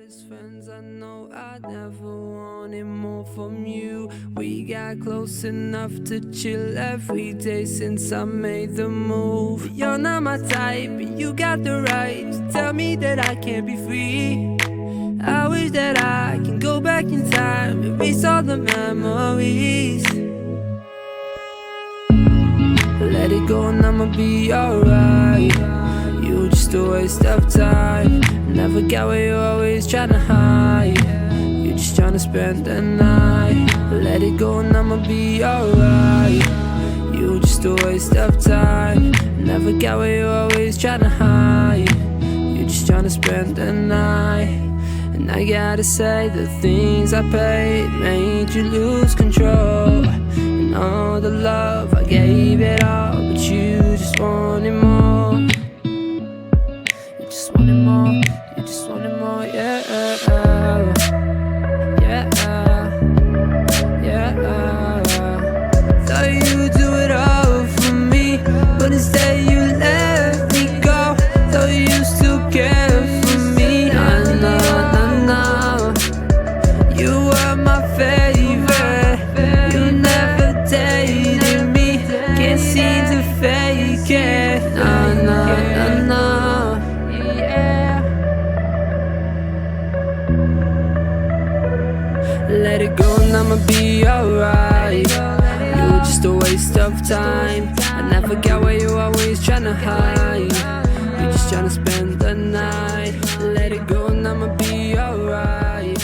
as friends, I know I never wanted more from you. We got close enough to chill every day since I made the move. You're not my type, but you got the right to tell me that I can't be free. I wish that I can go back in time, erase all the memories. Let it go and I'ma be alright. You were just a waste of time. Never got what you're always trying to hide. You're just trying to spend the night. Let it go and I'ma be alright. You were just a waste of time. Never got what you're always trying to hide. You're just trying to spend the night. And I gotta say, the things I paid made you lose control. And all the love I gave it all, but you just wanted more. You just wanted more, you just wanted more, yeah. Yeah, yeah. Thought you'd do it all for me, but instead you let me go. Thought you still care for me, you were my favorite. You never dated me. Can't seem to fake it. Nah. Yeah. Let it go and I'ma be alright. You were just a waste of time. I never got what you always tryna hide. You're just tryna spend the night. Let it go and I'ma be alright.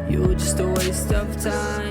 You were just a waste of time.